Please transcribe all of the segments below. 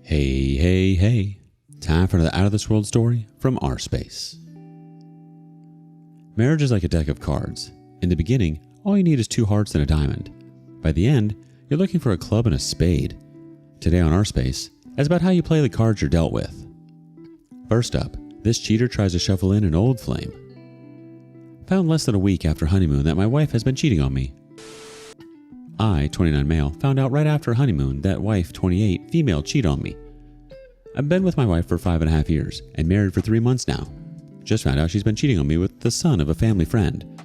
Hey, hey, hey. Time for another Out of This World story from rSpace. Marriage is like a deck of cards. In the beginning, all you need is 2 hearts and a diamond. By the end, you're looking for a club and a spade. Today on rSpace, it's about how you play the cards you're dealt with. First up, this cheater tries to shuffle in an old flame. Found less than a week after honeymoon that my wife has been cheating on me. I, 29 male, found out right after honeymoon that wife, 28 female, cheat on me. I've been with my wife for 5.5 years and married for 3 months now. Just found out she's been cheating on me with the son of a family friend.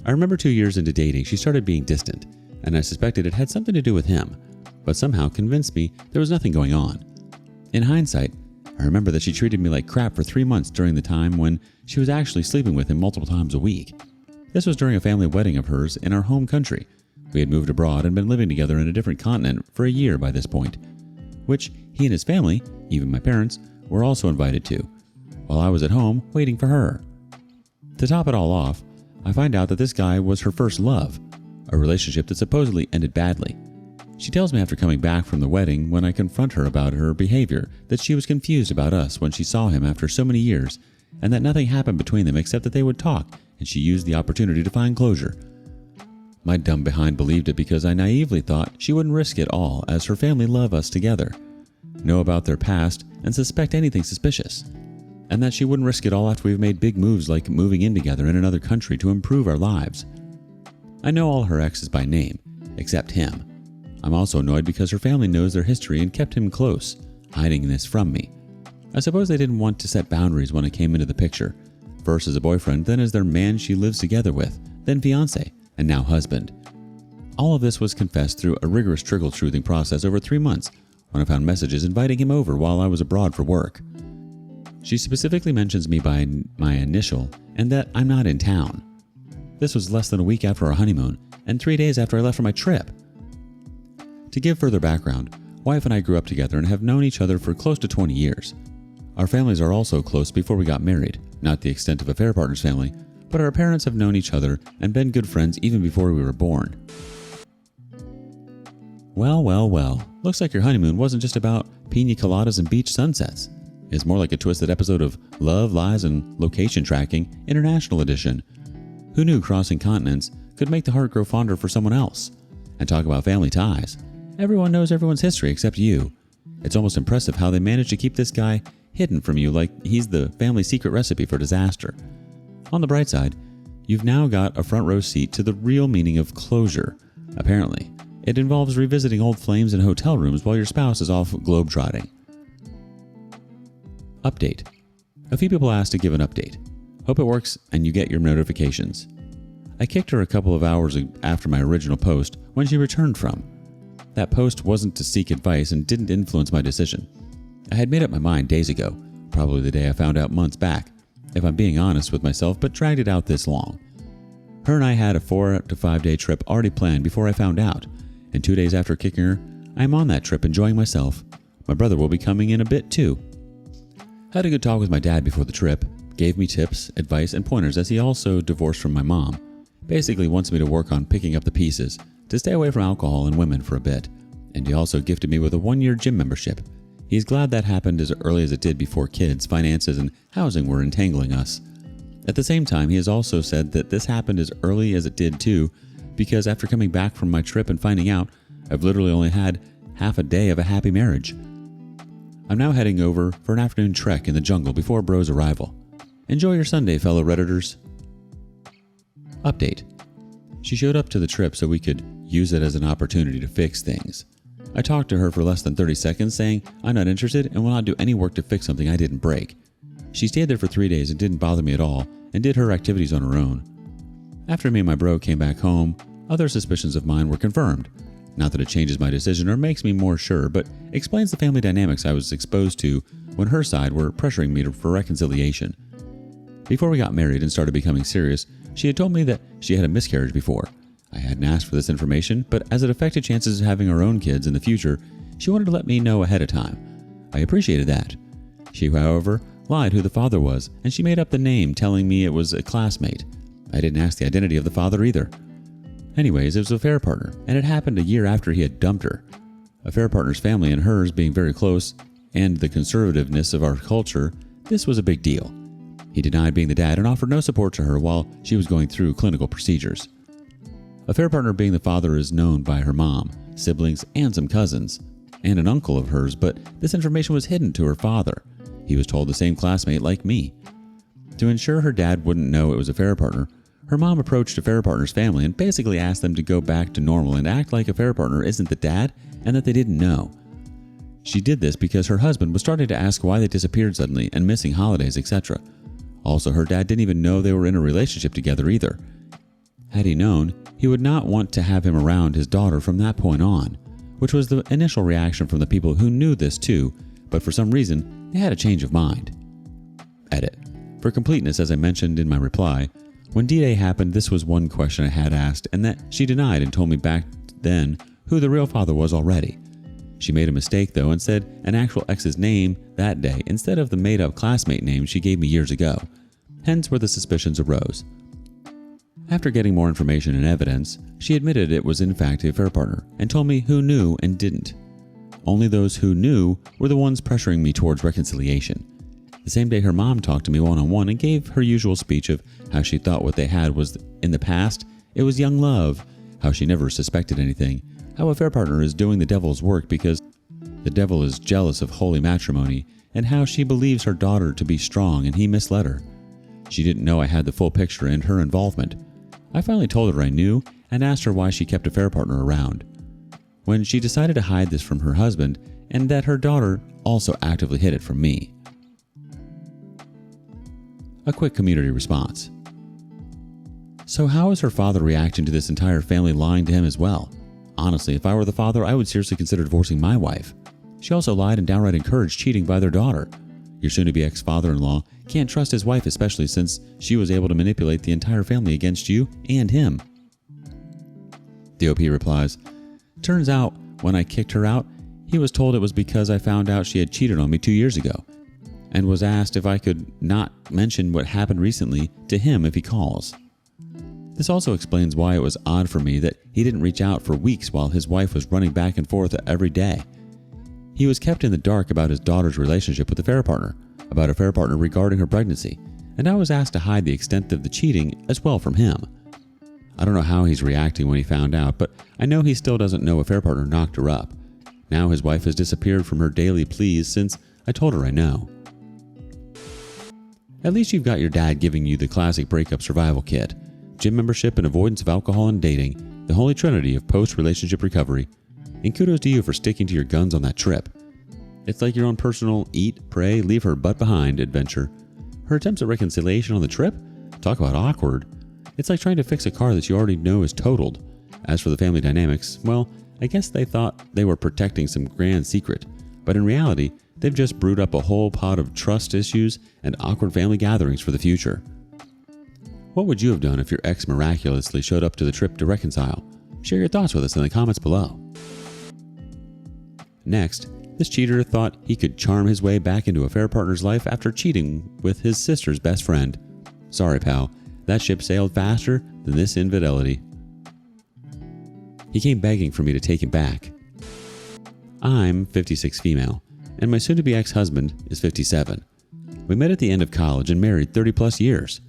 I remember 2 years into dating, she started being distant, and I suspected it had something to do with him, but somehow convinced me there was nothing going on. In hindsight, I remember that she treated me like crap for 3 months during the time when she was actually sleeping with him multiple times a week. This was during a family wedding of hers in our home country. We had moved abroad and been living together in a different continent for a year by this point, which he and his family, even my parents, were also invited to, while I was at home waiting for her. To top it all off, I find out that this guy was her first love, a relationship that supposedly ended badly. She tells me after coming back from the wedding, when I confront her about her behavior, that she was confused about us when she saw him after so many years, and that nothing happened between them except that they would talk, and she used the opportunity to find closure. My dumb behind believed it because I naively thought she wouldn't risk it all as her family love us together, know about their past, and suspect anything suspicious, and that she wouldn't risk it all after we've made big moves like moving in together in another country to improve our lives. I know all her exes by name, except him. I'm also annoyed because her family knows their history and kept him close, hiding this from me. I suppose they didn't want to set boundaries when I came into the picture, first as a boyfriend, then as their man she lives together with, then fiancé, and now husband. All of this was confessed through a rigorous trickle-truthing process over 3 months when I found messages inviting him over while I was abroad for work. She specifically mentions me by my initial and that I'm not in town. This was less than a week after our honeymoon and 3 days after I left for my trip. To give further background, wife and I grew up together and have known each other for close to 20 years. Our families are also close before we got married, not the extent of a fair partner's family, but our parents have known each other and been good friends even before we were born. Well, looks like your honeymoon wasn't just about pina coladas and beach sunsets. It's more like a twisted episode of Love, Lies, and Location Tracking, International Edition. Who knew crossing continents could make the heart grow fonder for someone else? And talk about family ties. Everyone knows everyone's history except you. It's almost impressive how they managed to keep this guy hidden from you like he's the family secret recipe for disaster. On the bright side, you've now got a front row seat to the real meaning of closure. Apparently, it involves revisiting old flames in hotel rooms while your spouse is off globetrotting. Update. A few people asked to give an update. Hope it works and you get your notifications. I kicked her a couple of hours after my original post when she returned from. That post wasn't to seek advice and didn't influence my decision. I had made up my mind days ago, probably the day I found out months back, if I'm being honest with myself, but dragged it out this long. Her and I had a 4 to 5 day trip already planned before I found out, and 2 days after kicking her, I'm on that trip enjoying myself. My brother will be coming in a bit too. Had a good talk with my dad before the trip, gave me tips, advice, and pointers as he also divorced from my mom. Basically wants me to work on picking up the pieces, to stay away from alcohol and women for a bit, and he also gifted me with a 1-year gym membership. He's glad that happened as early as it did before kids, finances, and housing were entangling us. At the same time, he has also said that this happened as early as it did too, because after coming back from my trip and finding out, I've literally only had half a day of a happy marriage. I'm now heading over for an afternoon trek in the jungle before bro's arrival. Enjoy your Sunday, fellow Redditors. Update. She showed up to the trip so we could use it as an opportunity to fix things. I talked to her for less than 30 seconds saying I'm not interested and will not do any work to fix something I didn't break. She stayed there for 3 days and didn't bother me at all and did her activities on her own. After me and my bro came back home, other suspicions of mine were confirmed. Not that it changes my decision or makes me more sure, but explains the family dynamics I was exposed to when her side were pressuring me for reconciliation. Before we got married and started becoming serious, she had told me that she had a miscarriage before. I hadn't asked for this information, but as it affected chances of having our own kids in the future, she wanted to let me know ahead of time. I appreciated that. She, however, lied who the father was, and she made up the name, telling me it was a classmate. I didn't ask the identity of the father either. Anyways, it was a fair partner, and it happened a year after he had dumped her. affair partner's family and hers being very close and the conservativeness of our culture, this was a big deal. He denied being the dad and offered no support to her while she was going through clinical procedures. Affair partner being the father is known by her mom, siblings, and some cousins, and an uncle of hers, but this information was hidden to her father. He was told the same classmate like me. To ensure her dad wouldn't know it was affair partner, her mom approached affair partner's family and basically asked them to go back to normal and act like affair partner isn't the dad and that they didn't know. She did this because her husband was starting to ask why they disappeared suddenly and missing holidays, etc. Also, her dad didn't even know they were in a relationship together either. Had he known, he would not want to have him around his daughter from that point on, which was the initial reaction from the people who knew this too, but for some reason, they had a change of mind. Edit. For completeness, as I mentioned in my reply, when D-Day happened, this was one question I had asked and that she denied and told me back then who the real father was already. She made a mistake though and said an actual ex's name that day instead of the made-up classmate name she gave me years ago, hence where the suspicions arose. After getting more information and evidence, she admitted it was in fact a affair partner and told me who knew and didn't. Only those who knew were the ones pressuring me towards reconciliation. The same day her mom talked to me one-on-one and gave her usual speech of how she thought what they had was in the past, it was young love, how she never suspected anything, how affair partner is doing the devil's work because the devil is jealous of holy matrimony, and how she believes her daughter to be strong and he misled her. She didn't know I had the full picture and her involvement. I finally told her I knew and asked her why she kept affair partner around. When she decided to hide this from her husband and that her daughter also actively hid it from me. A quick community response. So how is her father reacting to this entire family lying to him as well? Honestly, if I were the father, I would seriously consider divorcing my wife. She also lied and downright encouraged cheating by their daughter. Your soon-to-be ex-father-in-law can't trust his wife, especially since she was able to manipulate the entire family against you and him. DOP replies, turns out, when I kicked her out, he was told it was because I found out she had cheated on me 2 years ago, and was asked if I could not mention what happened recently to him if he calls. This also explains why it was odd for me that he didn't reach out for weeks while his wife was running back and forth every day. He was kept in the dark about his daughter's relationship with affair partner, about affair partner regarding her pregnancy, and I was asked to hide the extent of the cheating as well from him. I don't know how he's reacting when he found out, but I know he still doesn't know affair partner knocked her up. Now his wife has disappeared from her daily pleas since I told her I know. At least you've got your dad giving you the classic breakup survival kit, gym membership and avoidance of alcohol and dating, the holy trinity of post-relationship recovery, and kudos to you for sticking to your guns on that trip. It's like your own personal eat, pray, leave her butt behind adventure. Her attempts at reconciliation on the trip? Talk about awkward. It's like trying to fix a car that you already know is totaled. As for the family dynamics, well, I guess they thought they were protecting some grand secret, but in reality, they've just brewed up a whole pot of trust issues and awkward family gatherings for the future. What would you have done if your ex miraculously showed up to the trip to reconcile? Share your thoughts with us in the comments below. Next, this cheater thought he could charm his way back into affair partner's life after cheating with his sister's best friend. Sorry, pal, that ship sailed faster than this infidelity. He came begging for me to take him back. I'm 56 female, and my soon-to-be ex-husband is 57. We met at the end of college and married 30 plus years.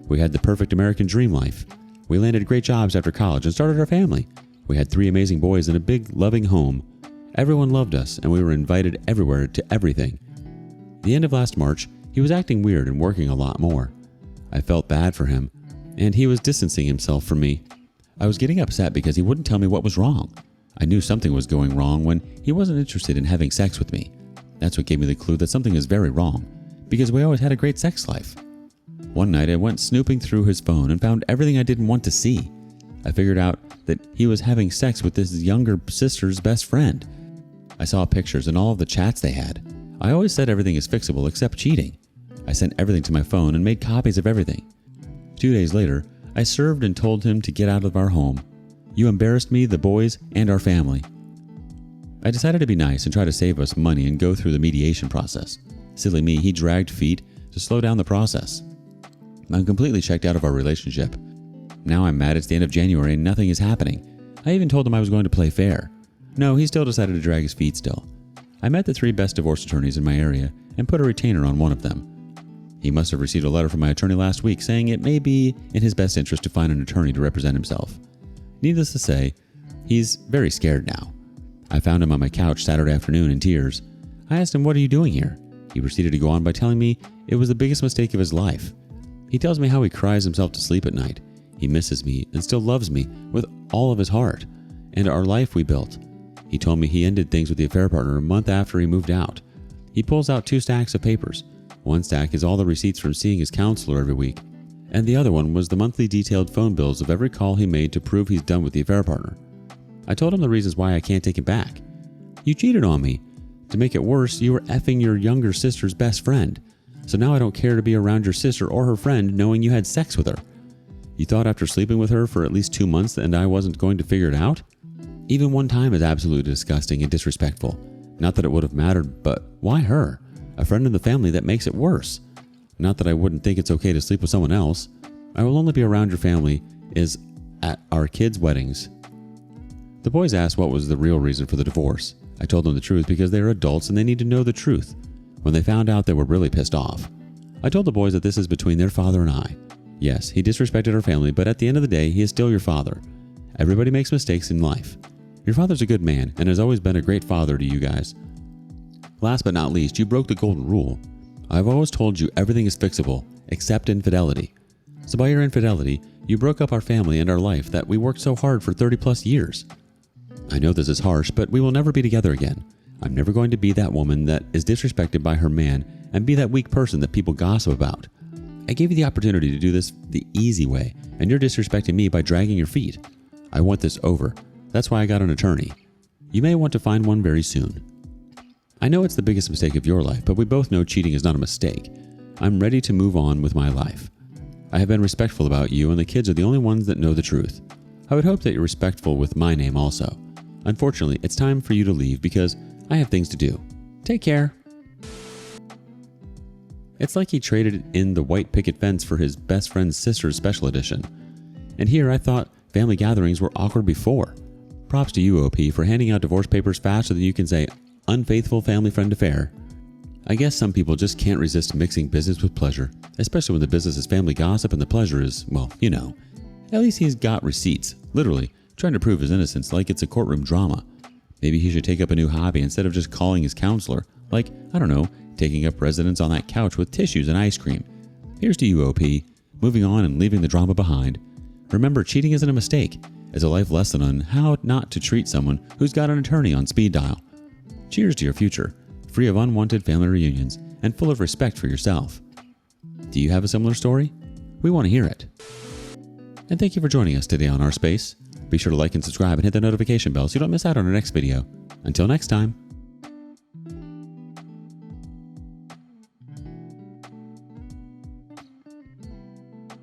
We had the perfect American dream life. We landed great jobs after college and started our family. We had 3 amazing boys and a big, loving home. Everyone loved us, and we were invited everywhere to everything. The end of last March, he was acting weird and working a lot more. I felt bad for him, and he was distancing himself from me. I was getting upset because he wouldn't tell me what was wrong. I knew something was going wrong when he wasn't interested in having sex with me. That's what gave me the clue that something is very wrong, because we always had a great sex life. One night I went snooping through his phone and found everything I didn't want to see. I figured out that he was having sex with his younger sister's best friend. I saw pictures and all of the chats they had. I always said everything is fixable except cheating. I sent everything to my phone and made copies of everything. 2 days later, I served and told him to get out of our home. You embarrassed me, the boys, and our family. I decided to be nice and try to save us money and go through the mediation process. Silly me, he dragged feet to slow down the process. I'm completely checked out of our relationship. Now I'm mad it's the end of January and nothing is happening. I even told him I was going to play fair. No, he still decided to drag his feet still. I met the 3 best divorce attorneys in my area and put a retainer on one of them. He must have received a letter from my attorney last week saying it may be in his best interest to find an attorney to represent himself. Needless to say, he's very scared now. I found him on my couch Saturday afternoon in tears. I asked him, "What are you doing here?" He proceeded to go on by telling me it was the biggest mistake of his life. He tells me how he cries himself to sleep at night. He misses me and still loves me with all of his heart and our life we built. He told me he ended things with the affair partner a month after he moved out. He pulls out 2 stacks of papers. One stack is all the receipts from seeing his counselor every week, and the other one was the monthly detailed phone bills of every call he made to prove he's done with the affair partner. I told him the reasons why I can't take him back. "You cheated on me. To make it worse, you were effing your younger sister's best friend. So now I don't care to be around your sister or her friend knowing you had sex with her. You thought after sleeping with her for at least 2 months and I wasn't going to figure it out? Even one time is absolutely disgusting and disrespectful. Not that it would have mattered, but why her? A friend in the family that makes it worse. Not that I wouldn't think it's okay to sleep with someone else. I will only be around your family is at our kids' weddings." The boys asked what was the real reason for the divorce. I told them the truth because they are adults and they need to know the truth. When they found out, they were really pissed off. I told the boys that this is between their father and I. Yes, he disrespected our family, but at the end of the day, he is still your father. Everybody makes mistakes in life. Your father's a good man and has always been a great father to you guys. Last but not least, you broke the golden rule. I've always told you everything is fixable, except infidelity. So by your infidelity, you broke up our family and our life that we worked so hard for 30 plus years. I know this is harsh, but we will never be together again. I'm never going to be that woman that is disrespected by her man and be that weak person that people gossip about. I gave you the opportunity to do this the easy way, and you're disrespecting me by dragging your feet. I want this over. That's why I got an attorney. You may want to find one very soon. I know it's the biggest mistake of your life, but we both know cheating is not a mistake. I'm ready to move on with my life. I have been respectful about you, and the kids are the only ones that know the truth. I would hope that you're respectful with my name also. Unfortunately, it's time for you to leave because I have things to do. Take care. It's like he traded in the white picket fence for his best friend's sister's special edition. And here I thought family gatherings were awkward before. Props to you, OP, for handing out divorce papers faster than you can say unfaithful family friend affair. I guess some people just can't resist mixing business with pleasure, especially when the business is family gossip and the pleasure is, well, you know. At least he's got receipts, literally, trying to prove his innocence like it's a courtroom drama. Maybe he should take up a new hobby instead of just calling his counselor, like, I don't know, taking up residence on that couch with tissues and ice cream. Here's to you, OP, moving on and leaving the drama behind. Remember, cheating isn't a mistake. It's a life lesson on how not to treat someone who's got an attorney on speed dial. Cheers to your future, free of unwanted family reunions and full of respect for yourself. Do you have a similar story? We want to hear it. And thank you for joining us today on rSpace. Be sure to like and subscribe and hit the notification bell so you don't miss out on our next video. Until next time.